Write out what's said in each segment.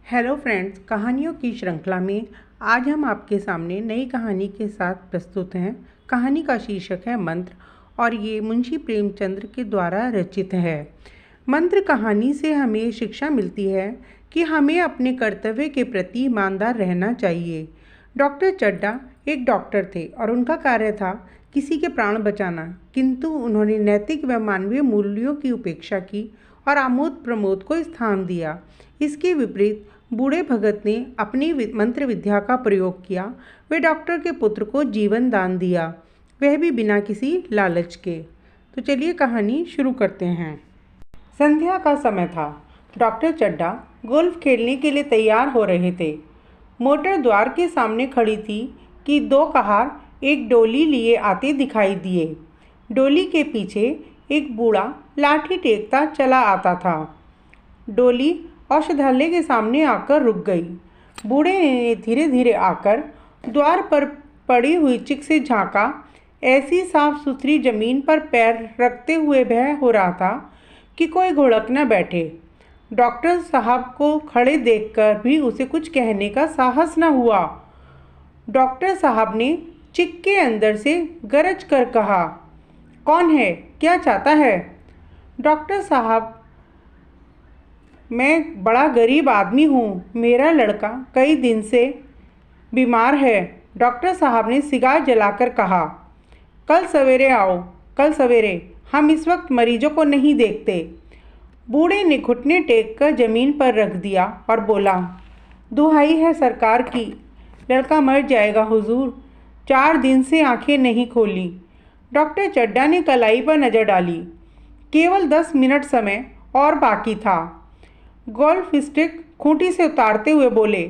Hello friends, कहानियों की श्रृंखला में आज हम आपके सामने नई कहानी के साथ प्रस्तुत हैं। कहानी का शीर्षक है मंत्र और ये मुंशी प्रेमचंद्र के द्वारा रचित है। मंत्र कहानी से हमें शिक्षा मिलती है कि हमें अपने कर्तव्य के प्रति ईमानदार रहना चाहिए। डॉक्टर चड्ढा एक डॉक्टर थे और उनका कार्य था किसी के प्राण बचाना, किंतु उन्होंने नैतिक व मानवीय मूल्यों की उपेक्षा की और आमोद प्रमोद को स्थान दिया। इसके विपरीत बूढ़े भगत ने अपनी मंत्र विद्या का प्रयोग किया। वे डॉक्टर के पुत्र को जीवन दान दिया, वह भी बिना किसी लालच के। तो चलिए कहानी शुरू करते हैं। संध्या का समय था। डॉक्टर चड्ढा गोल्फ खेलने के लिए तैयार हो रहे थे। मोटर द्वार के सामने खड़ी थी कि दो कहार एक डोली लिए आते दिखाई दिए। डोली के पीछे एक बूढ़ा लाठी टेकता चला आता था। डोली औषधालय के सामने आकर रुक गई। बूढ़े ने धीरे धीरे आकर द्वार पर पड़ी हुई चिक से झांका। ऐसी साफ सुथरी जमीन पर पैर रखते हुए भय हो रहा था कि कोई घुड़क न बैठे। डॉक्टर साहब को खड़े देखकर भी उसे कुछ कहने का साहस न हुआ। डॉक्टर साहब ने चिक के अंदर से गरज कर कहा, कौन है, क्या चाहता है? डॉक्टर साहब, मैं बड़ा गरीब आदमी हूँ, मेरा लड़का कई दिन से बीमार है। डॉक्टर साहब ने सिगार जलाकर कहा, कल सवेरे आओ, कल सवेरे, हम इस वक्त मरीजों को नहीं देखते। बूढ़े ने घुटने टेक कर ज़मीन पर रख दिया और बोला, दुहाई है सरकार की, लड़का मर जाएगा हुजूर, 4 दिन से आंखें नहीं खोली। डॉक्टर चड्ढा ने कलाई पर नज़र डाली। केवल 10 मिनट समय और बाकी था। गोल्फ स्टिक खूंटी से उतारते हुए बोले,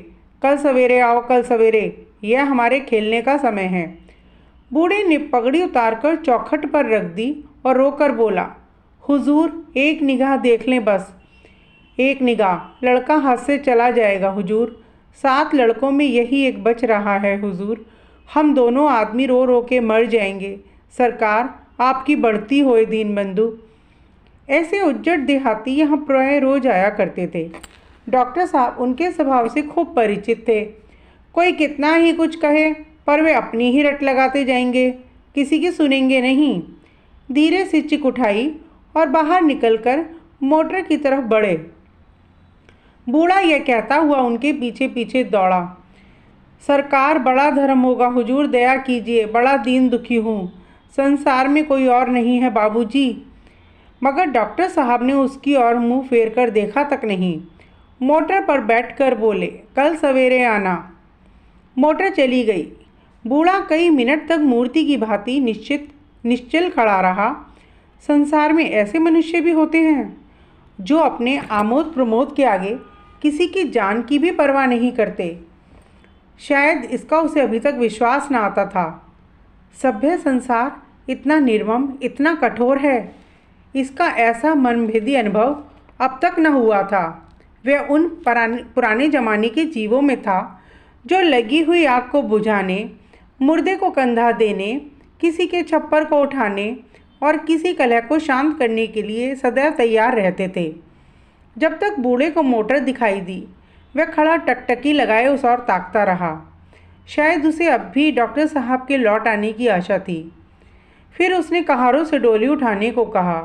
कल सवेरे आओ, कल सवेरे, यह हमारे खेलने का समय है। बूढ़े ने पगड़ी उतारकर चौखट पर रख दी और रोकर बोला, हुजूर एक निगाह देख लें, बस एक निगाह, लड़का हाथ से चला जाएगा हुजूर। 7 लड़कों में यही एक बच रहा है हुजूर, हम दोनों आदमी रो रो के मर जाएंगे। सरकार आपकी बढ़ती होए दीनबंधु। ऐसे उज्जट देहाती यहाँ प्राय रोज आया करते थे। डॉक्टर साहब उनके स्वभाव से खूब परिचित थे। कोई कितना ही कुछ कहे पर वे अपनी ही रट लगाते जाएंगे, किसी की सुनेंगे नहीं। धीरे से चिक उठाई और बाहर निकलकर मोटर की तरफ बढ़े। बूढ़ा यह कहता हुआ उनके पीछे पीछे दौड़ा, सरकार बड़ा धर्म होगा हुजूर, दया कीजिए, बड़ा दीन दुखी हूँ, संसार में कोई और नहीं है बाबूजी। मगर डॉक्टर साहब ने उसकी ओर मुंह फेर कर देखा तक नहीं। मोटर पर बैठकर बोले, कल सवेरे आना। मोटर चली गई। बूढ़ा कई मिनट तक मूर्ति की भांति निश्चल खड़ा रहा। संसार में ऐसे मनुष्य भी होते हैं जो अपने आमोद प्रमोद के आगे किसी की जान की भी परवाह नहीं करते। शायद इसका उसे अभी तक विश्वास न आता था। सभ्य संसार इतना निर्मम, इतना कठोर है, इसका ऐसा मर्मभेदी अनुभव अब तक न हुआ था। वह उन पुराने जमाने के जीवों में था जो लगी हुई आग को बुझाने, मुर्दे को कंधा देने, किसी के छप्पर को उठाने और किसी कलह को शांत करने के लिए सदैव तैयार रहते थे। जब तक बूढ़े को मोटर दिखाई दी, वह खड़ा टकटकी लगाए उस ओर ताकता रहा। शायद उसे अब भी डॉक्टर साहब के लौट आने की आशा थी। फिर उसने कहारों से डोली उठाने को कहा।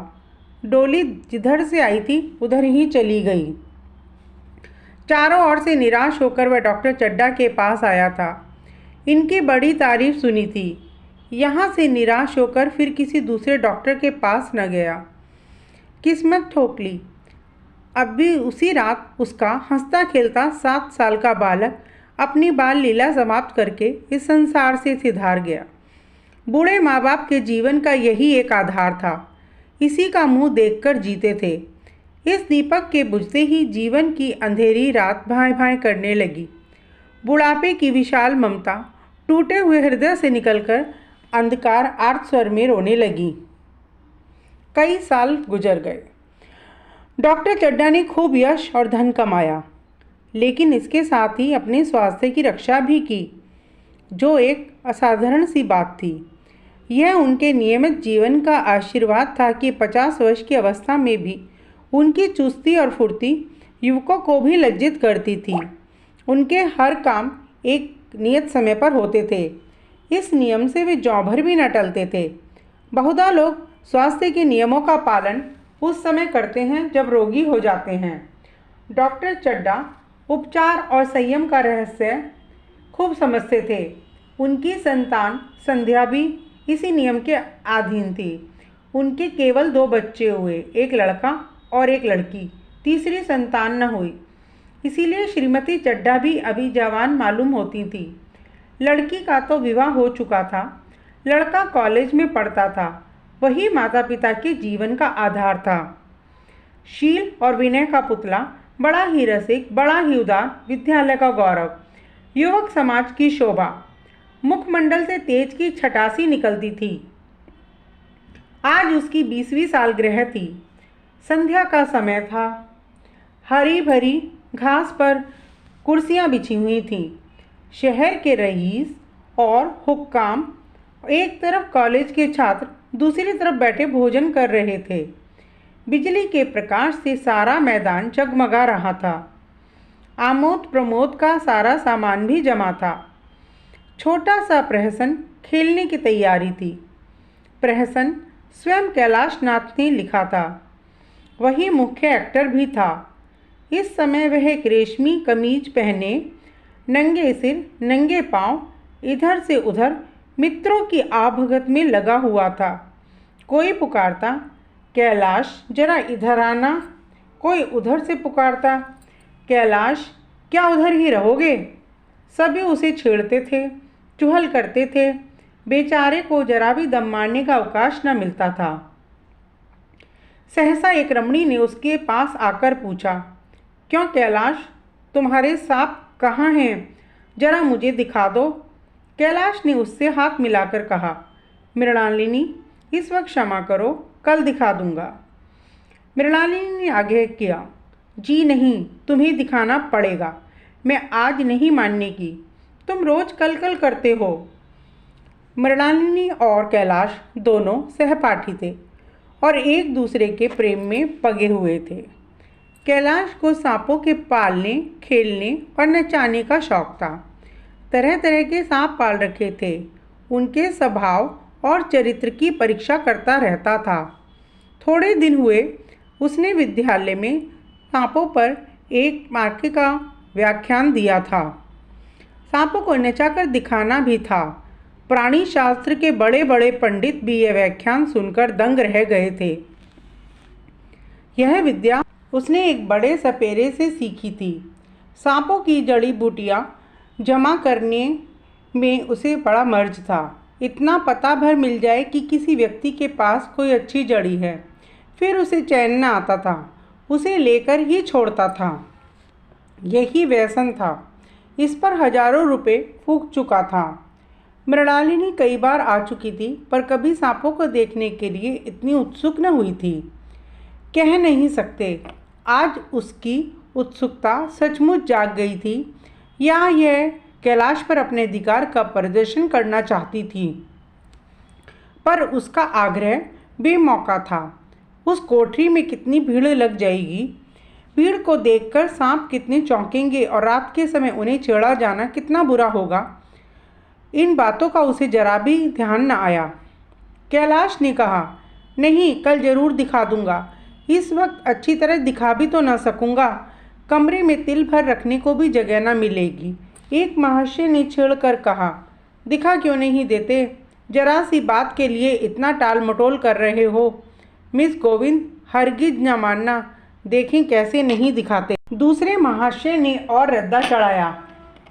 डोली जिधर से आई थी उधर ही चली गई। चारों ओर से निराश होकर वह डॉक्टर चड्ढा के पास आया था। इनकी बड़ी तारीफ सुनी थी। यहाँ से निराश होकर फिर किसी दूसरे डॉक्टर के पास न गया। किस्मत ठोक ली। अब भी उसी रात उसका हंसता खेलता 7 साल का बालक अपनी बाल लीला समाप्त करके इस संसार से सिधार गया। बूढ़े माँ बाप के जीवन का यही एक आधार था। इसी का मुंह देखकर जीते थे। इस दीपक के बुझते ही जीवन की अंधेरी रात भाएं भाएं करने लगी। बुढ़ापे की विशाल ममता टूटे हुए हृदय से निकलकर अंधकार आर्त स्वर में रोने लगी। कई साल गुजर गए। डॉक्टर चड्ढा ने खूब यश और धन कमाया, लेकिन इसके साथ ही अपने स्वास्थ्य की रक्षा भी की, जो एक असाधारण सी बात थी। यह उनके नियमित जीवन का आशीर्वाद था कि 50 वर्ष की अवस्था में भी उनकी चुस्ती और फुर्ती युवकों को भी लज्जित करती थी। उनके हर काम एक नियत समय पर होते थे। इस नियम से वे जौ भर भी न टलते थे। बहुधा लोग स्वास्थ्य के नियमों का पालन उस समय करते हैं जब रोगी हो जाते हैं। डॉक्टर चड्ढा उपचार और संयम का रहस्य खूब समझते थे। उनकी संतान संध्या भी इसी नियम के अधीन थी। उनके केवल 2 बच्चे हुए, एक लड़का और एक लड़की। तीसरी संतान न हुई, इसीलिए श्रीमती चड्ढा भी अभी जवान मालूम होती थी। लड़की का तो विवाह हो चुका था, लड़का कॉलेज में पढ़ता था। वही माता पिता के जीवन का आधार था। शील और विनय का पुतला, बड़ा ही रसिक, बड़ा ही उदार, विद्यालय का गौरव, युवक समाज की शोभा। मुखमंडल से तेज की छटासी निकलती थी। आज उसकी 20वीं सालगिरह थी। संध्या का समय था। हरी भरी घास पर कुर्सियां बिछी हुई थीं। शहर के रईस और हुक्काम एक तरफ, कॉलेज के छात्र दूसरी तरफ बैठे भोजन कर रहे थे। बिजली के प्रकाश से सारा मैदान जगमगा रहा था। आमोद प्रमोद का सारा सामान भी जमा था। छोटा सा प्रहसन खेलने की तैयारी थी। प्रहसन स्वयं कैलाश नाथ ने लिखा था। वही मुख्य एक्टर भी था। इस समय वह एक रेशमी कमीज पहने, नंगे सिर नंगे पांव, इधर से उधर मित्रों की आवभगत में लगा हुआ था। कोई पुकारता, कैलाश जरा इधर आना। कोई उधर से पुकारता, कैलाश क्या उधर ही रहोगे। सभी उसे छेड़ते थे, चुहल करते थे। बेचारे को जरा भी दम मारने का अवकाश न मिलता था। सहसा एक रमणी ने उसके पास आकर पूछा, क्यों कैलाश, तुम्हारे सांप कहाँ हैं? जरा मुझे दिखा दो। कैलाश ने उससे हाथ मिलाकर कहा, मृणालिनी, इस वक्त क्षमा करो, कल दिखा दूंगा। मृणालिनी ने आग्रह किया, जी नहीं, तुम्हें दिखाना पड़ेगा। मैं आज नहीं मानने की, तुम रोज कल कल करते हो। मृणालिनी और कैलाश दोनों सहपाठी थे और एक दूसरे के प्रेम में पगे हुए थे। कैलाश को सांपों के पालने, खेलने और नचाने का शौक था। तरह तरह के सांप पाल रखे थे। उनके स्वभाव और चरित्र की परीक्षा करता रहता था। थोड़े दिन हुए उसने विद्यालय में सांपों पर एक वाक्य का व्याख्यान दिया था। सांपों को नचाकर दिखाना भी था। प्राणी शास्त्र के बड़े बड़े पंडित भी यह व्याख्यान सुनकर दंग रह गए थे। यह विद्या उसने एक बड़े सपेरे से सीखी थी। सांपों की जड़ी बूटियाँ जमा करने में उसे बड़ा मर्ज था। इतना पता भर मिल जाए कि किसी व्यक्ति के पास कोई अच्छी जड़ी है, फिर उसे चैन न आता था, उसे लेकर ही छोड़ता था। यही व्यसन था। इस पर हजारों रुपए फूंक चुका था। मृणालिनी कई बार आ चुकी थी, पर कभी सांपों को देखने के लिए इतनी उत्सुक न हुई थी। कह नहीं सकते आज उसकी उत्सुकता सचमुच जाग गई थी या यह कैलाश पर अपने अधिकार का प्रदर्शन करना चाहती थी। पर उसका आग्रह बेमौका था। उस कोठरी में कितनी भीड़ लग जाएगी, भीड़ को देखकर सांप कितने चौंकेंगे और रात के समय उन्हें छेड़ा जाना कितना बुरा होगा। इन बातों का उसे जरा भी ध्यान न आया। कैलाश ने कहा, नहीं, कल जरूर दिखा दूंगा। इस वक्त अच्छी तरह दिखा भी तो न सकूंगा, कमरे में तिल भर रखने को भी जगह न मिलेगी। एक महाशय ने छेड़कर कहा, दिखा क्यों नहीं देते? जरा सी बात के लिए इतना टाल मटोल कर रहे हो। मिस गोविंद, हरगिज न मानना, देखें कैसे नहीं दिखाते। दूसरे महाशय ने और रद्दा चढ़ाया,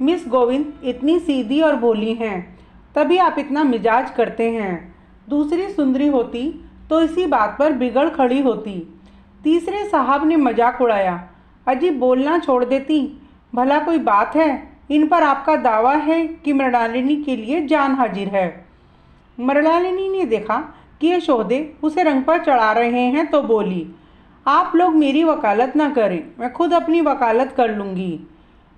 मिस गोविंद इतनी सीधी और भोली हैं, तभी आप इतना मिजाज करते हैं। दूसरी सुंदरी होती तो इसी बात पर बिगड़ खड़ी होती। तीसरे साहब ने मजाक उड़ाया, अजी बोलना छोड़ देती, भला कोई बात है? इन पर आपका दावा है कि मृणालिनी के लिए जान हाजिर है। मृणालिनी ने देखा कि ये शोधे उसे रंग पर चढ़ा रहे हैं तो बोली, आप लोग मेरी वकालत ना करें, मैं खुद अपनी वकालत कर लूँगी।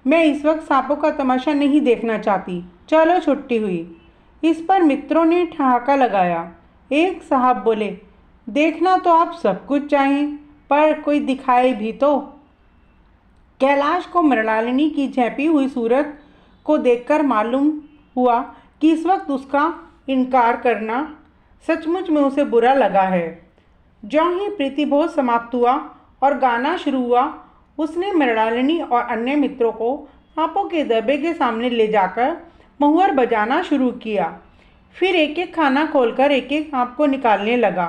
मैं इस वक्त सांपों का तमाशा नहीं देखना चाहती, चलो छुट्टी हुई। इस पर मित्रों ने ठहाका लगाया। एक साहब बोले, देखना तो आप सब कुछ चाहें, पर कोई दिखाए भी तो। कैलाश को मृणालिनी की झेपी हुई सूरत को देखकर मालूम हुआ कि इस वक्त उसका इनकार करना सचमुच में उसे बुरा लगा है। ज्यों ही प्रीतिभोज समाप्त हुआ और गाना शुरू हुआ, उसने मृणालिनी और अन्य मित्रों को सांपों के दबे के सामने ले जाकर महुअर बजाना शुरू किया। फिर एक एक खाना खोलकर एक एक सांप को निकालने लगा।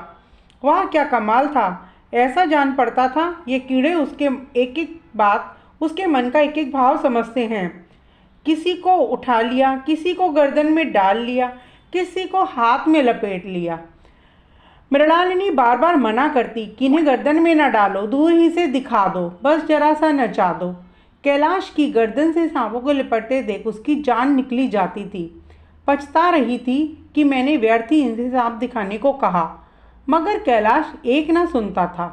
वाह, क्या कमाल था! ऐसा जान पड़ता था ये कीड़े उसके एक एक बात, उसके मन का एक एक भाव समझते हैं। किसी को उठा लिया, किसी को गर्दन में डाल लिया, किसी को हाथ में लपेट लिया। मृणालिनी बार बार मना करती कि इन्हें गर्दन में न डालो, दूर ही से दिखा दो, बस जरा सा नचा दो। कैलाश की गर्दन से सांपों को लिपटते देख उसकी जान निकली जाती थी। पछता रही थी कि मैंने व्यर्थ ही इनसे सांप दिखाने को कहा, मगर कैलाश एक न सुनता था।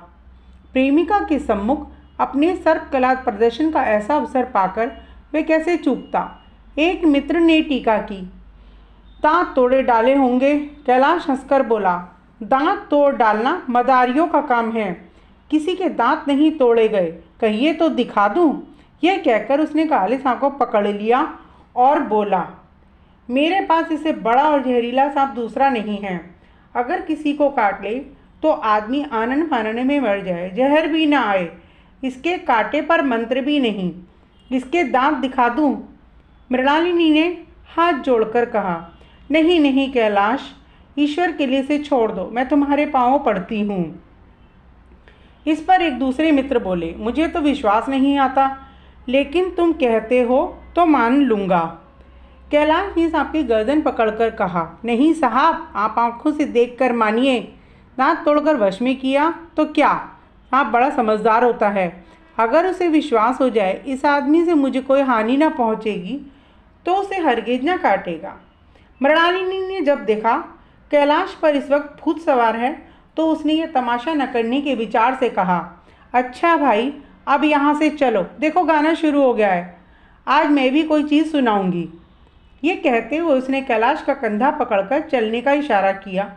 प्रेमिका के सम्मुख अपने सर्पकला प्रदर्शन का ऐसा अवसर पाकर वे कैसे चूकता। एक मित्र ने टीका की, दांत तोड़े डाले होंगे। कैलाश हंसकर बोला, दांत तोड़ डालना मदारियों का काम है, किसी के दांत नहीं तोड़े गए, कहिए तो दिखा दूं। यह कहकर उसने काले सांप को पकड़ लिया और बोला, मेरे पास इससे बड़ा और जहरीला सांप दूसरा नहीं है। अगर किसी को काट ले तो आदमी आनन फानन में मर जाए, जहर भी ना आए, इसके कांटे पर मंत्र भी नहीं, इसके दांत दिखा दूं। मृणालिनी ने हाथ जोड़कर कहा, नहीं नहीं कैलाश, ईश्वर के लिए से छोड़ दो, मैं तुम्हारे पाँव पड़ती हूँ। इस पर एक दूसरे मित्र बोले, मुझे तो विश्वास नहीं आता, लेकिन तुम कहते हो तो मान लूँगा। कैलाश ने सांप की गर्दन पकड़कर कहा, नहीं साहब, आप आंखों से देखकर मानिए, दांत तोड़कर वश में किया तो क्या, सांप बड़ा समझदार होता है। अगर उसे विश्वास हो जाए इस आदमी से मुझे कोई हानि ना पहुंचेगी तो उसे हरगिज ना काटेगा। मृणालिनी ने जब देखा कैलाश पर इस वक्त भूत सवार है तो उसने यह तमाशा न करने के विचार से कहा, अच्छा भाई, अब यहाँ से चलो, देखो गाना शुरू हो गया है, आज मैं भी कोई चीज़ सुनाऊंगी। ये कहते हुए उसने कैलाश का कंधा पकड़कर चलने का इशारा किया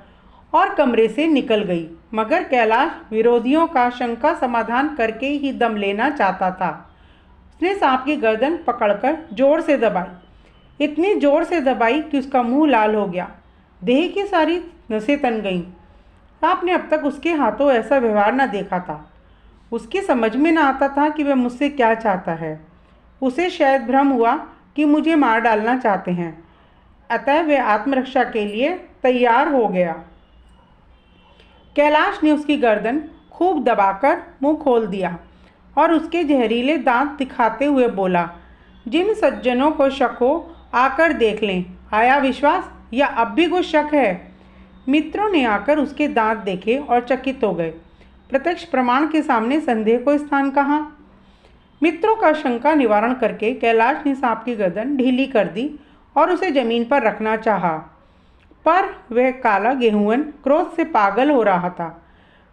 और कमरे से निकल गई। मगर कैलाश विरोधियों का शंका समाधान करके ही दम लेना चाहता था। उसने सांप की गर्दन पकड़कर जोर से दबाई, इतनी जोर से दबाई कि उसका मुंह लाल हो गया, देह की सारी नसें तन गईं। सांप ने अब तक उसके हाथों ऐसा व्यवहार न देखा था। उसकी समझ में न आता था कि वह मुझसे क्या चाहता है। उसे शायद भ्रम हुआ कि मुझे मार डालना चाहते हैं, अतः वह आत्मरक्षा के लिए तैयार हो गया। कैलाश ने उसकी गर्दन खूब दबाकर मुंह खोल दिया और उसके जहरीले दांत दिखाते हुए बोला, जिन सज्जनों को शक हो आकर देख लें, आया विश्वास या अब भी कुछ शक है। मित्रों ने आकर उसके दांत देखे और चकित हो गए। प्रत्यक्ष प्रमाण के सामने संदेह को स्थान कहाँ। मित्रों का शंका निवारण करके कैलाश ने सांप की गर्दन ढीली कर दी और उसे जमीन पर रखना चाहा, पर वह काला गेहूँन क्रोध से पागल हो रहा था।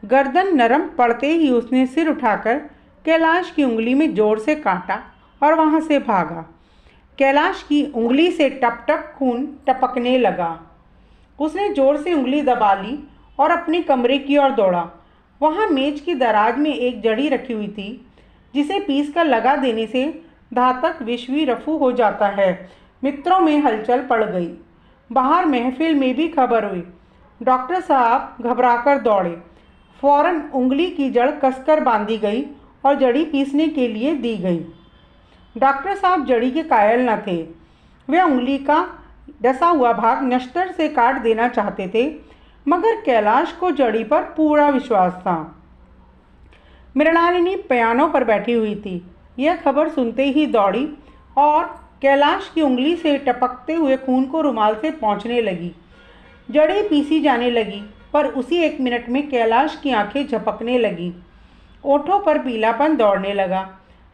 गर्दन नरम पड़ते ही उसने सिर उठाकर कैलाश की उंगली में जोर से काटा और वहाँ से भागा। कैलाश की उंगली से टप टप खून टपकने लगा। उसने जोर से उंगली दबा ली और अपने कमरे की ओर दौड़ा। वहाँ मेज की दराज में एक जड़ी रखी हुई थी, जिसे पीस कर लगा देने से धातक विष भी रफू हो जाता है। मित्रों में हलचल पड़ गई। बाहर महफिल में भी खबर हुई। डॉक्टर साहब घबराकर दौड़े। फौरन उंगली की जड़ कसकर बांधी गई और जड़ी पीसने के लिए दी गई। डॉक्टर साहब जड़ी के कायल न थे। वे उंगली का डसा हुआ भाग नश्तर से काट देना चाहते थे, मगर कैलाश को जड़ी पर पूरा विश्वास था। मृणालिनी पियानो पर बैठी हुई थी। यह खबर सुनते ही दौड़ी और कैलाश की उंगली से टपकते हुए खून को रुमाल से पोंछने लगी। जड़ी पीसी जाने लगी, पर उसी 1 मिनट में कैलाश की आंखें झपकने लगीं। ओठों पर पीलापन दौड़ने लगा,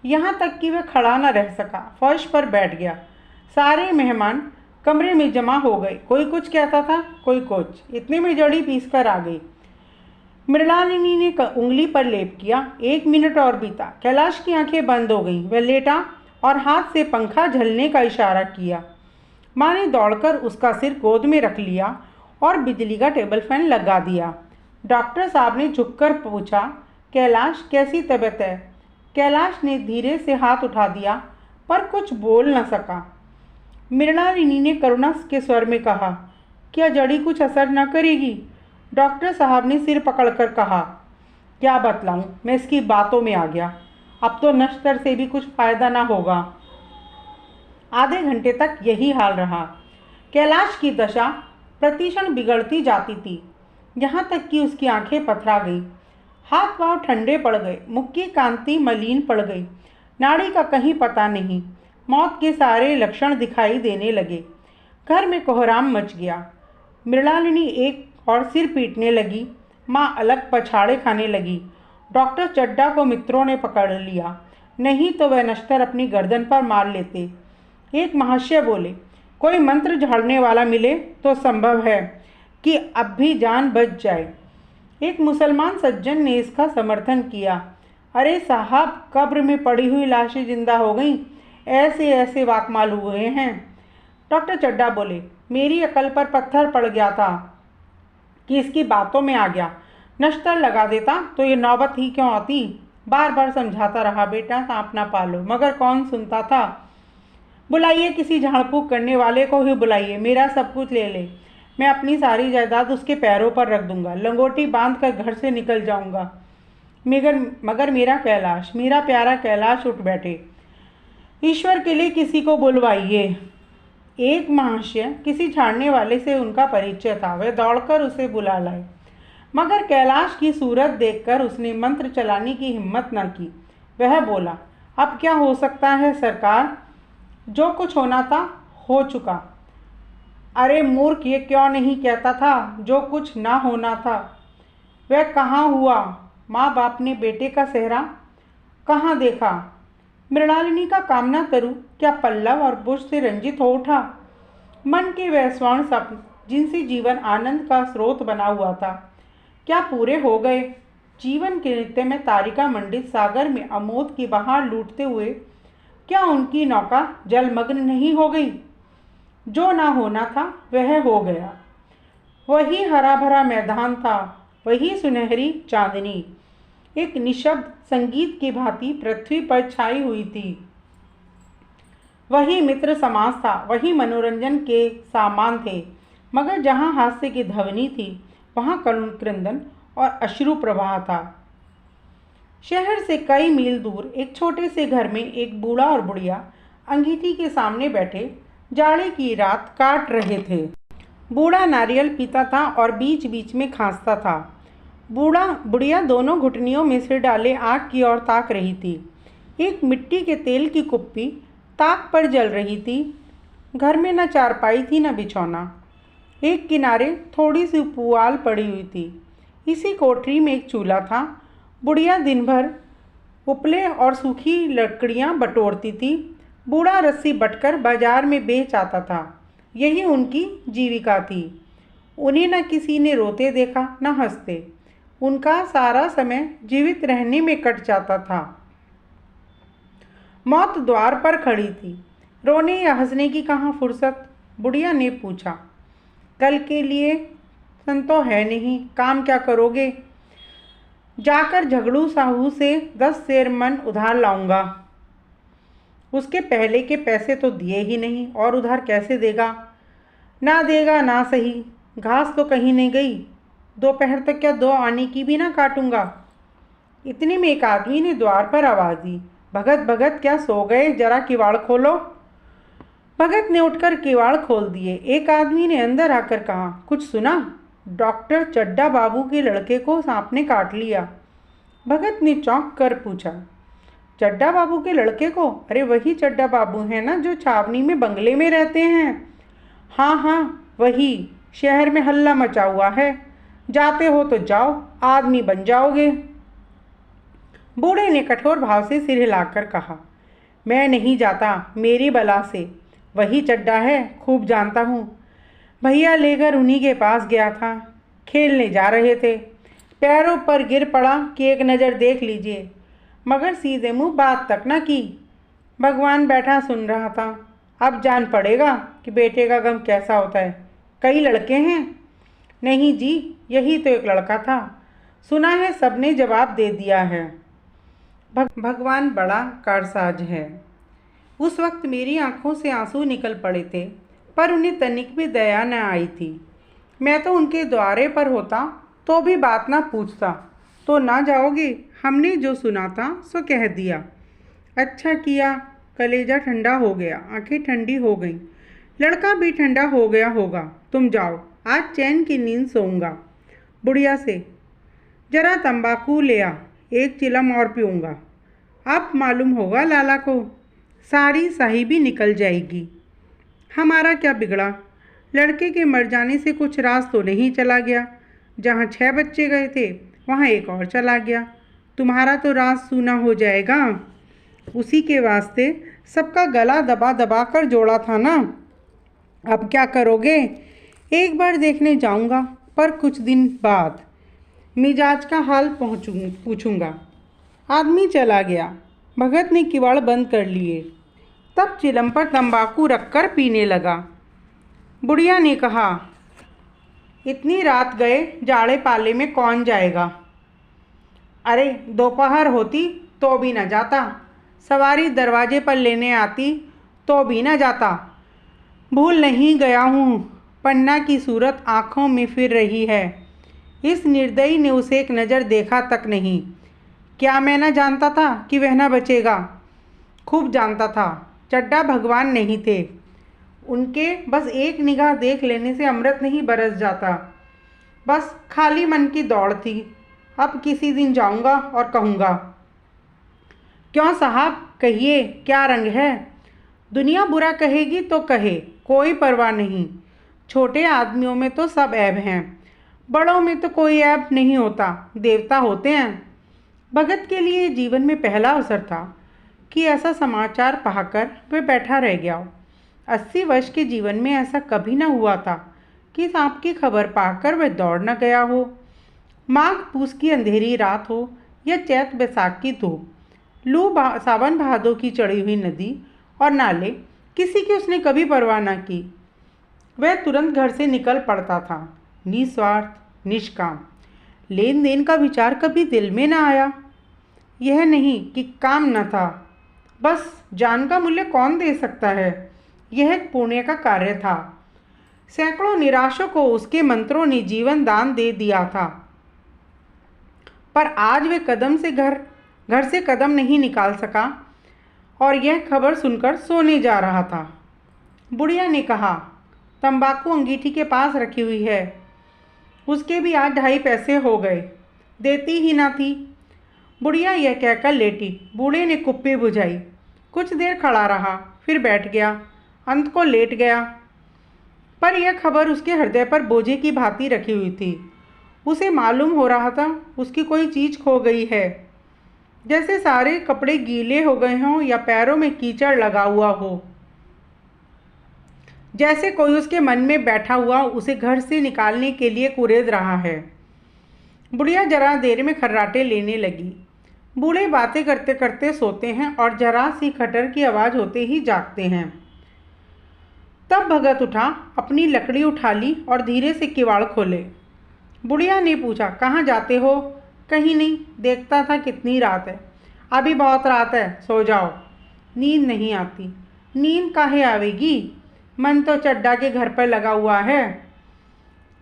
यहाँ तक कि वह खड़ा न रह सका, फर्श पर बैठ गया। सारे मेहमान कमरे में जमा हो गए। कोई कुछ कहता था, कोई कुछ। इतने में जड़ी पीस कर आ गई। मृणालिनी ने उंगली पर लेप किया। 1 मिनट और बीता। कैलाश की आंखें बंद हो गईं। वह लेटा और हाथ से पंखा झलने का इशारा किया। माँ ने दौड़कर उसका सिर गोद में रख लिया और बिजली का टेबल फैन लगा दिया। डॉक्टर साहब ने झुककर पूछा, कैलाश कैसी तबीयत है? कैलाश ने धीरे से हाथ उठा दिया पर कुछ बोल न सका। मृणालिनी ने करुणा के स्वर में कहा, क्या जड़ी कुछ असर न करेगी? डॉक्टर साहब ने सिर पकड़कर कहा, क्या बतलाऊं, मैं इसकी बातों में आ गया। अब तो नश्तर से भी कुछ फायदा ना होगा। आधे घंटे तक यही हाल रहा। कैलाश की दशा प्रतिक्षण बिगड़ती जाती थी, यहाँ तक कि उसकी आंखें पथरा गई, हाथ पांव ठंडे पड़ गए, मुख की कांति मलिन पड़ गई, नाड़ी का कहीं पता नहीं। मौत के सारे लक्षण दिखाई देने लगे। घर में कोहराम मच गया। मृणालिनी एक और सिर पीटने लगी, माँ अलग पछाड़े खाने लगी। डॉक्टर चड्डा को मित्रों ने पकड़ लिया, नहीं तो वह नश्तर अपनी गर्दन पर मार लेते। एक महाशय बोले, कोई मंत्र झाड़ने वाला मिले तो संभव है कि अब भी जान बच जाए। एक मुसलमान सज्जन ने इसका समर्थन किया। अरे साहब, कब्र में पड़ी हुई लाशें जिंदा हो गईं, ऐसे ऐसे वाकमाल हुए हैं। डॉक्टर चड्डा बोले, मेरी अकल पर पत्थर पड़ गया था कि इसकी बातों में आ गया। नश्तर लगा देता तो ये नौबत ही क्यों आती। बार बार समझाता रहा, बेटा सांप ना पालो, मगर कौन सुनता था। बुलाइए, किसी झाड़ फूक करने वाले को ही बुलाइए, मेरा सब कुछ ले ले, मैं अपनी सारी जायदाद उसके पैरों पर रख दूंगा, लंगोटी बांध कर घर से निकल जाऊंगा। मगर मेरा कैलाश, मेरा प्यारा कैलाश उठ बैठे। ईश्वर के लिए किसी को बुलवाइए। एक महाशय किसी झाड़ने वाले से उनका परिचय था, वह दौड़कर उसे बुला लाए, मगर कैलाश की सूरत देखकर उसने मंत्र चलाने की हिम्मत न की। वह बोला, अब क्या हो सकता है सरकार, जो कुछ होना था हो चुका। अरे मूर्ख, ये क्यों नहीं कहता था जो कुछ ना होना था। वह कहाँ हुआ? माँ बाप ने बेटे का सेहरा कहाँ देखा? मृणालिनी का कामना तरु क्या पल्लव और बुझ से रंजित हो उठा? मन के वह स्वर्ण स्वप्न जिनसे जीवन आनंद का स्रोत बना हुआ था, क्या पूरे हो गए? जीवन के नृत्य में तारिका मंडित सागर में अमोद की बहार लूटते हुए क्या उनकी नौका जलमग्न नहीं हो गई? जो ना होना था वह हो गया। वही हरा भरा मैदान था, वही सुनहरी चांदनी एक निशब्द संगीत की भांति पृथ्वी पर छाई हुई थी। वही मित्र समाज था, वही मनोरंजन के सामान थे, मगर जहाँ हास्य की ध्वनि थी वहाँ करुण क्रंदन और अश्रु प्रवाह था। शहर से कई मील दूर एक छोटे से घर में एक बूढ़ा और बुढ़िया अंगीठी के सामने बैठे जाड़े की रात काट रहे थे। बूढ़ा नारियल पीता था और बीच बीच में खांसता था। बूढ़ा बुढ़िया दोनों घुटनियों में सिर डाले आग की ओर ताक रही थी। एक मिट्टी के तेल की कुप्पी ताक पर जल रही थी। घर में न चारपाई थी न बिछौना। एक किनारे थोड़ी सी पुआल पड़ी हुई थी। इसी कोठरी में एक चूल्हा था। बुढ़िया दिन भर उपले और सूखी लकड़ियाँ बटोरती थी। बूढ़ा रस्सी बटकर बाजार में बेच आता था। यही उनकी जीविका थी। उन्हें न किसी ने रोते देखा न हंसते। उनका सारा समय जीवित रहने में कट जाता था। मौत द्वार पर खड़ी थी। रोने या हंसने की कहाँ फुर्सत? बुढ़िया ने पूछा, कल के लिए संतो है नहीं, काम क्या करोगे? जाकर झगड़ू साहू से 10 सेर मन उधार लाऊंगा। उसके पहले के पैसे तो दिए ही नहीं, और उधार कैसे देगा? ना देगा ना सही, घास तो कहीं नहीं गई। दोपहर तक क्या 2 आने की भी ना काटूंगा। इतने में एक आदमी ने द्वार पर आवाज़ दी, भगत भगत क्या सो गए, जरा किवाड़ खोलो। भगत ने उठकर किवाड़ खोल दिए। एक आदमी ने अंदर आकर कहा, कुछ सुना? डॉक्टर चड्डा बाबू के लड़के को सांप ने काट लिया। भगत ने चौंक कर पूछा, चड्डा बाबू के लड़के को? अरे वही चड्डा बाबू हैं ना जो छावनी में बंगले में रहते हैं। हाँ हाँ वही, शहर में हल्ला मचा हुआ है। जाते हो तो जाओ, आदमी बन जाओगे। बूढ़े ने कठोर भाव से सिर हिलाकर कहा, मैं नहीं जाता, मेरी बला से। वही चड्डा है, खूब जानता हूँ। भैया लेकर उन्हीं के पास गया था। खेलने जा रहे थे, पैरों पर गिर पड़ा कि एक नज़र देख लीजिए, मगर सीधे मुंह बात तक न की। भगवान बैठा सुन रहा था। अब जान पड़ेगा कि बेटे का गम कैसा होता है। कई लड़के हैं? नहीं जी, यही तो एक लड़का था। सुना है सबने जवाब दे दिया है। भगवान बड़ा कारसाज है। उस वक्त मेरी आंखों से आंसू निकल पड़े थे, पर उन्हें तनिक भी दया न आई थी। मैं तो उनके द्वारे पर होता तो भी बात ना पूछता। तो ना जाओगे? हमने जो सुना था सो कह दिया। अच्छा किया, कलेजा ठंडा हो गया, आंखें ठंडी हो गईं। लड़का भी ठंडा हो गया होगा। तुम जाओ, आज चैन की नींद सोऊंगा। बुढ़िया से, जरा तंबाकू ले आ, एक चिलम और पीऊँगा। अब मालूम होगा लाला को, सारी साहिबी निकल जाएगी। हमारा क्या बिगड़ा? लड़के के मर जाने से कुछ राज तो नहीं चला गया। जहाँ 6 बच्चे गए थे वहाँ एक और चला गया। तुम्हारा तो राज सूना हो जाएगा। उसी के वास्ते सबका गला दबा दबा कर जोड़ा था ना। अब क्या करोगे? एक बार देखने जाऊंगा, पर कुछ दिन बाद मिजाज का हाल पूछूंगा। आदमी चला गया। भगत ने किवाड़ बंद कर लिए। तब चिलम पर तंबाकू रखकर पीने लगा। बुढ़िया ने कहा, इतनी रात गए जाड़े पाले में कौन जाएगा? अरे दोपहर होती तो भी न जाता। सवारी दरवाजे पर लेने आती तो भी न जाता। भूल नहीं गया हूँ, पन्ना की सूरत आँखों में फिर रही है। इस निर्दयी ने उसे एक नज़र देखा तक नहीं। क्या मैं न जानता था कि वह न बचेगा? खूब जानता था। चड्डा भगवान नहीं थे। उनके बस एक निगाह देख लेने से अमृत नहीं बरस जाता। बस खाली मन की दौड़ थी। अब किसी दिन जाऊंगा और कहूँगा, क्यों साहब, कहिए क्या रंग है? दुनिया बुरा कहेगी तो कहे, कोई परवाह नहीं। छोटे आदमियों में तो सब ऐब हैं, बड़ों में तो कोई ऐब नहीं होता, देवता होते हैं। भगत के लिए जीवन में पहला अवसर था कि ऐसा समाचार पाकर वह बैठा रह गया। 80 वर्ष के जीवन में ऐसा कभी न हुआ था कि सांप की खबर पाकर वह दौड़ न गया हो। माघ पूस की अंधेरी रात हो या चैत बैसाख की धूप, लू सावन भादों की चढ़ी हुई नदी और नाले, किसी की उसने कभी परवाह न की। वह तुरंत घर से निकल पड़ता था, निस्वार्थ निष्काम। लेन देन का विचार कभी दिल में न आया। यह नहीं कि काम न था, बस जान का मूल्य कौन दे सकता है, यह एक पुण्य का कार्य था। सैकड़ों निराशों को उसके मंत्रों ने जीवन दान दे दिया था। पर आज वे घर से कदम नहीं निकाल सका और यह खबर सुनकर सोने जा रहा था। बुढ़िया ने कहा, तंबाकू अंगीठी के पास रखी हुई है, उसके भी आज 2.5 पैसे हो गए, देती ही ना थी। बुढ़िया यह कहकर लेटी। बूढ़े ने कुप्पी बुझाई, कुछ देर खड़ा रहा, फिर बैठ गया, अंत को लेट गया। पर यह खबर उसके हृदय पर बोझे की भांति रखी हुई थी। उसे मालूम हो रहा था उसकी कोई चीज़ खो गई है, जैसे सारे कपड़े गीले हो गए हों या पैरों में कीचड़ लगा हुआ हो, जैसे कोई उसके मन में बैठा हुआ उसे घर से निकालने के लिए कुरेद रहा है। बुढ़िया जरा देर में खर्राटे लेने लगी। बूढ़े बातें करते करते सोते हैं और जरा सी खटर की आवाज़ होते ही जागते हैं। तब भगत उठा, अपनी लकड़ी उठा ली और धीरे से किवाड़ खोले। बुढ़िया ने पूछा, कहाँ जाते हो? कहीं नहीं, देखता था कितनी रात है। अभी बहुत रात है, सो जाओ। नींद नहीं आती। नींद काहे आवेगी? मन तो चड्डा के घर पर लगा हुआ है।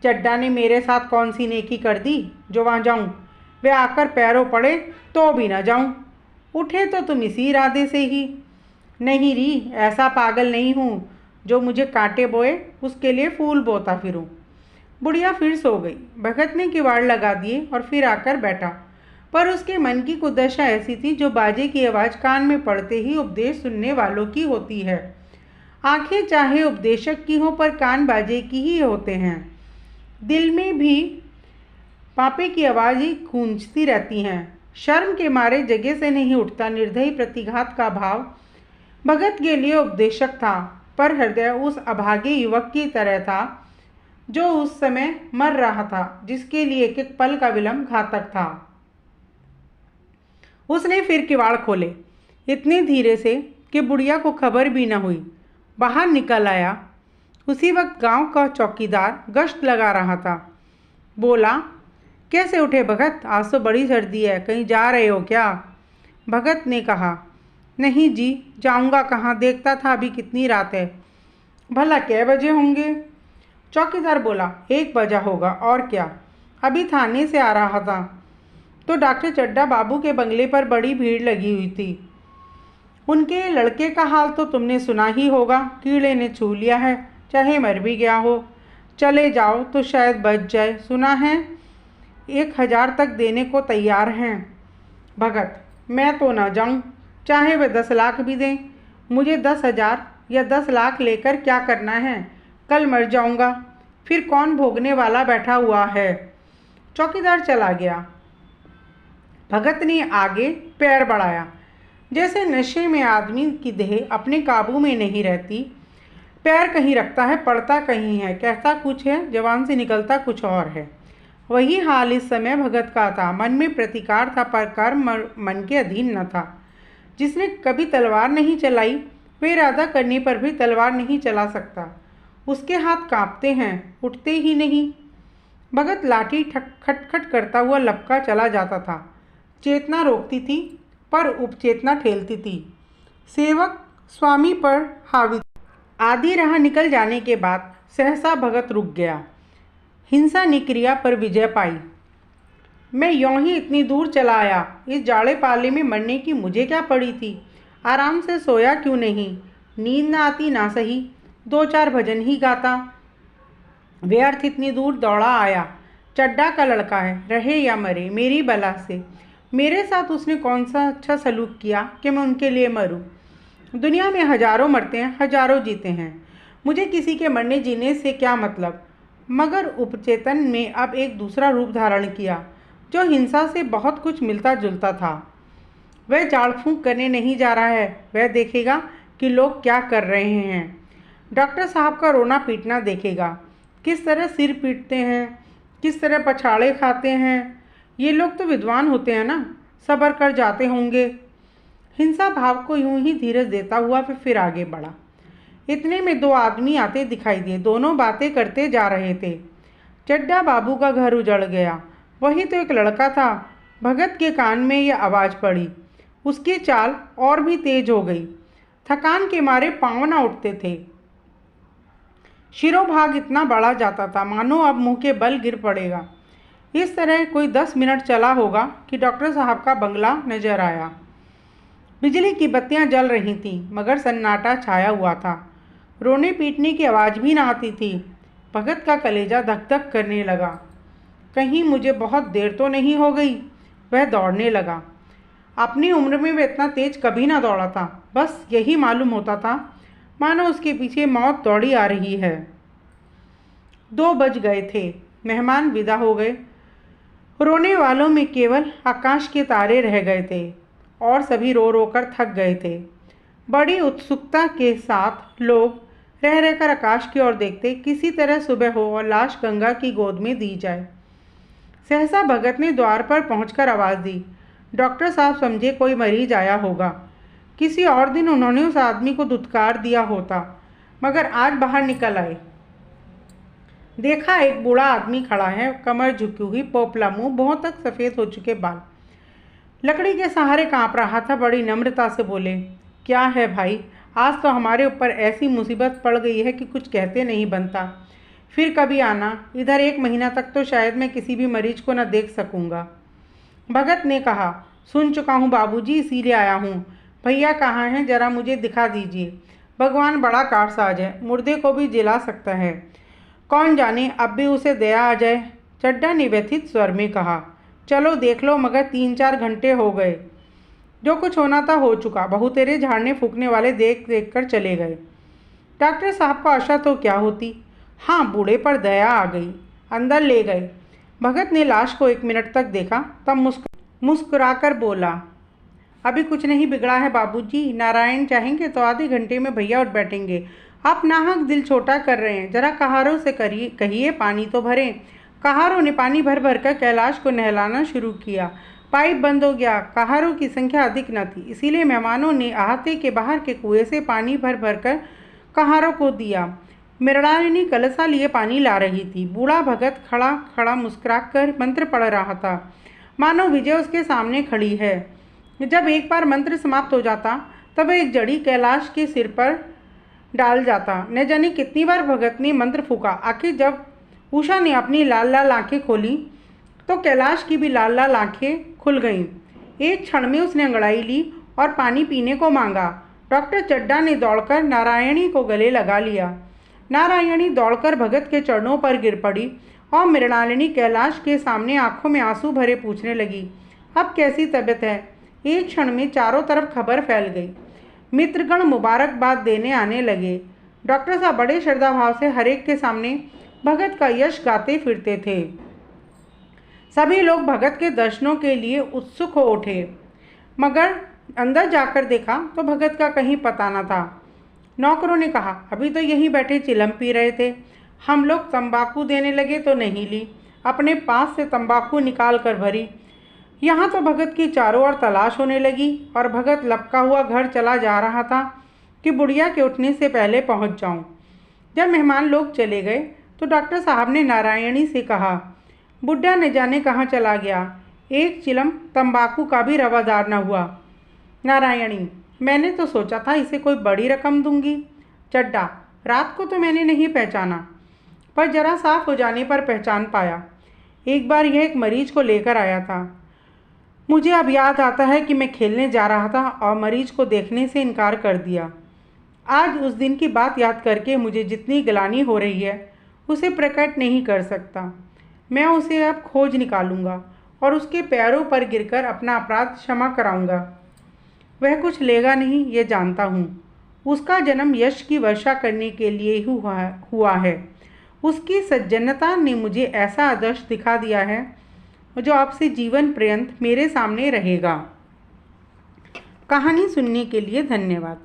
चड्डा ने मेरे साथ कौन सी नेकी कर दी जो वहाँ जाऊँ? वे आकर पैरों पड़े तो भी ना जाऊँ। उठे तो तुम इसी इरादे से ही। नहीं री, ऐसा पागल नहीं हूँ जो मुझे कांटे बोए उसके लिए फूल बोता फिरूँ। बुढ़िया फिर सो गई। भगत ने किवाड़ लगा दिए और फिर आकर बैठा, पर उसके मन की कुदशा ऐसी थी जो बाजे की आवाज़ कान में पड़ते ही उपदेश सुनने वालों की होती है। आंखें चाहे उपदेशक की हों, पर कान बाजे की ही होते हैं। दिल में भी पापे की आवाज़ ही गूंजती रहती हैं। शर्म के मारे जगह से नहीं उठता निर्दयी प्रतिघात का भाव भगत के लिए उपदेशक था, पर हृदय उस अभागे युवक की तरह था जो उस समय मर रहा था, जिसके लिए एक एक पल का विलंब घातक था। उसने फिर किवाड़ खोले, इतनी धीरे से कि बुढ़िया को खबर भी न हुई। बाहर निकल आया। उसी वक्त गांव का चौकीदार गश्त लगा रहा था। बोला, कैसे उठे भगत? आज तो बड़ी सर्दी है, कहीं जा रहे हो क्या? भगत ने कहा। नहीं जी, जाऊंगा कहाँ, देखता था अभी कितनी रात है। भला कै बजे होंगे? चौकीदार बोला, 1 बजा होगा, और क्या, अभी थाने से आ रहा था तो डॉक्टर चड्डा बाबू के बंगले पर बड़ी भीड़ लगी हुई थी। उनके लड़के का हाल तो तुमने सुना ही होगा, कीड़े ने छू लिया है, चाहे मर भी गया हो। चले जाओ तो शायद बच जाए, सुना है 1000 तक देने को तैयार हैं। भगत, मैं तो ना जाऊं, चाहे वे 10 लाख भी दें। मुझे 10,000 या 10 लाख लेकर क्या करना है? कल मर जाऊंगा, फिर कौन भोगने वाला बैठा हुआ है। चौकीदार चला गया। भगत ने आगे पैर बढ़ाया। जैसे नशे में आदमी की देह अपने काबू में नहीं रहती, पैर कहीं रखता है, पड़ता कहीं है, कहता कुछ है, जवान से निकलता कुछ और है। वही हाल इस समय भगत का था। मन में प्रतिकार था, पर कर्म मन के अधीन न था। जिसने कभी तलवार नहीं चलाई, वे इरादा करने पर भी तलवार नहीं चला सकता। उसके हाथ कांपते हैं, उठते ही नहीं। भगत लाठी खटखट करता हुआ लपका चला जाता था। चेतना रोकती थी, पर उपचेतना ठेलती थी। सेवक स्वामी पर हावी। आधी राह निकल जाने के बाद सहसा भगत रुक गया। हिंसा ने क्रिया पर विजय पाई। मैं यों ही इतनी दूर चला आया, इस जाड़े पाले में मरने की मुझे क्या पड़ी थी। आराम से सोया क्यों नहीं? नींद ना आती ना सही, 2-4 भजन ही गाता। व्यर्थ इतनी दूर दौड़ा आया। चड्डा का लड़का है, रहे या मरे, मेरी बला से। मेरे साथ उसने कौन सा अच्छा सलूक किया कि मैं उनके लिए मरूं? दुनिया में हजारों मरते हैं, हजारों जीते हैं। मुझे किसी के मरने जीने से क्या मतलब? मगर उपचेतन में अब एक दूसरा रूप धारण किया, जो हिंसा से बहुत कुछ मिलता जुलता था। वह झाड़ फूंक करने नहीं जा रहा है, वह देखेगा कि लोग क्या कर रहे हैं। डॉक्टर साहब का रोना पीटना देखेगा, किस तरह सिर पीटते हैं, किस तरह पछाड़े खाते हैं। ये लोग तो विद्वान होते हैं ना, सब्र कर जाते होंगे। हिंसा भाव को यूं ही धीरज देता हुआ फिर आगे बढ़ा। इतने में 2 आदमी आते दिखाई दिए। दोनों बातें करते जा रहे थे। चड्डा बाबू का घर उजड़ गया। वही तो एक लड़का था। भगत के कान में यह आवाज़ पड़ी। उसकी चाल और भी तेज हो गई। थकान के मारे पाँव न उठते थे। शिरोभाग इतना बढ़ा जाता था मानो अब मुंह के बल गिर पड़ेगा। इस तरह कोई 10 मिनट चला होगा कि डॉक्टर साहब का बंगला नजर आया। बिजली की बत्तियां जल रही थीं, मगर सन्नाटा छाया हुआ था। रोने पीटने की आवाज़ भी ना आती थी। भगत का कलेजा धक धक करने लगा। कहीं मुझे बहुत देर तो नहीं हो गई? वह दौड़ने लगा। अपनी उम्र में वह इतना तेज कभी ना दौड़ा था। बस यही मालूम होता था मानो उसके पीछे मौत दौड़ी आ रही है। 2 बज गए थे। मेहमान विदा हो गए। रोने वालों में केवल आकाश के तारे रह गए थे और सभी रो रो कर थक गए थे। बड़ी उत्सुकता के साथ लोग रह रहकर आकाश की ओर देखते, किसी तरह सुबह हो और लाश गंगा की गोद में दी जाए। सहसा भगत ने द्वार पर पहुंचकर आवाज़ दी। डॉक्टर साहब समझे कोई मरीज आया होगा। किसी और दिन उन्होंने उस आदमी को धुतकार दिया होता, मगर आज बाहर निकल आए। देखा एक बूढ़ा आदमी खड़ा है, कमर झुकी हुई, पोपला मुंह, बहुत तक सफ़ेद हो चुके बाल। लकड़ी के सहारे कांप रहा था। बड़ी नम्रता से बोले, क्या है भाई, आज तो हमारे ऊपर ऐसी मुसीबत पड़ गई है कि कुछ कहते नहीं बनता। फिर कभी आना इधर, 1 महीना तक तो शायद मैं किसी भी मरीज को न देख सकूंगा। भगत ने कहा, सुन चुका हूँ बाबूजी, इसीलिए आया हूँ। भैया कहाँ हैं, जरा मुझे दिखा दीजिए। भगवान बड़ा कारसाज है, मुर्दे को भी जिला सकता है। कौन जाने अब भी उसे दया आ जाए। चड्डा ने व्यथित स्वर में कहा, चलो देख लो, मगर 3-4 घंटे हो गए। जो कुछ होना था हो चुका। बहू तेरे झाड़ने फूकने वाले देख देख कर चले गए। डॉक्टर साहब को आशा तो क्या होती। हाँ, बूढ़े पर दया आ गई। अंदर ले गए। भगत ने लाश को 1 मिनट तक देखा, तब मुस्कुराकर बोला, अभी कुछ नहीं बिगड़ा है बाबूजी। नारायण चाहेंगे तो आधे घंटे में भैया उठ बैठेंगे। आप नाहक दिल छोटा कर रहे हैं। जरा कहारों से कहिए पानी तो भरें। कहारों ने पानी भर भर कर कैलाश को नहलाना शुरू किया। पाइप बंद हो गया। कहारों की संख्या अधिक न थी, इसीलिए मेहमानों ने अहाते के बाहर के कुएं से पानी भर भर कर कहारों को दिया। मृणालिनी कलसा लिए पानी ला रही थी। बूढ़ा भगत खड़ा खड़ा मुस्कुराकर मंत्र पढ़ रहा था, मानो विजय उसके सामने खड़ी है। जब एक बार मंत्र समाप्त हो जाता तब एक जड़ी कैलाश के सिर पर डाल जाता। न जाने कितनी बार भगत ने मंत्र फूका। आखिर जब उषा ने अपनी लाल लाल आंखें खोली तो कैलाश की भी लाल लाल आंखें खुल गईं। एक क्षण में उसने अंगड़ाई ली और पानी पीने को मांगा। डॉक्टर चड्ढा ने दौड़कर नारायणी को गले लगा लिया। नारायणी दौड़कर भगत के चरणों पर गिर पड़ी और मृणालिनी कैलाश के सामने आंखों में आंसू भरे पूछने लगी, अब कैसी तबीयत है? एक क्षण में चारों तरफ खबर फैल गई। मित्रगण मुबारकबाद देने आने लगे। डॉक्टर साहब बड़े श्रद्धा भाव से हरेक के सामने भगत का यश गाते फिरते थे। सभी लोग भगत के दर्शनों के लिए उत्सुक हो उठे, मगर अंदर जाकर देखा तो भगत का कहीं पता न था। नौकरों ने कहा, अभी तो यहीं बैठे चिलम पी रहे थे, हम लोग तंबाकू देने लगे तो नहीं ली, अपने पास से तंबाकू निकाल कर भरी। यहाँ तो भगत की चारों ओर तलाश होने लगी और भगत लपका हुआ घर चला जा रहा था कि बुढ़िया के उठने से पहले पहुँच जाऊँ। जब मेहमान लोग चले गए तो डॉक्टर साहब ने नारायणी से कहा, बुढ़ा न जाने कहाँ चला गया, एक चिलम तंबाकू का भी रवादार न हुआ। नारायणी, मैंने तो सोचा था इसे कोई बड़ी रकम दूंगी। चड्ढा, रात को तो मैंने नहीं पहचाना, पर जरा साफ हो जाने पर पहचान पाया। एक बार यह एक मरीज को लेकर आया था। मुझे अब याद आता है कि मैं खेलने जा रहा था और मरीज को देखने से इनकार कर दिया। आज उस दिन की बात याद करके मुझे जितनी गिलानी हो रही है उसे प्रकट नहीं कर सकता। मैं उसे अब खोज निकालूंगा और उसके पैरों पर गिरकर अपना अपराध क्षमा कराऊंगा। वह कुछ लेगा नहीं, ये जानता हूँ। उसका जन्म यश की वर्षा करने के लिए ही हुआ है। उसकी सज्जनता ने मुझे ऐसा आदर्श दिखा दिया है जो आपसे जीवन पर्यंत मेरे सामने रहेगा। कहानी सुनने के लिए धन्यवाद।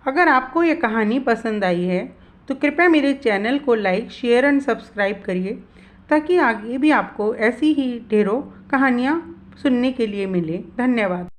अगर आपको ये कहानी पसंद आई है तो कृपया मेरे चैनल को लाइक, शेयर एंड सब्सक्राइब करिए ताकि आगे भी आपको ऐसी ही ढेरों कहानियाँ सुनने के लिए मिले। धन्यवाद।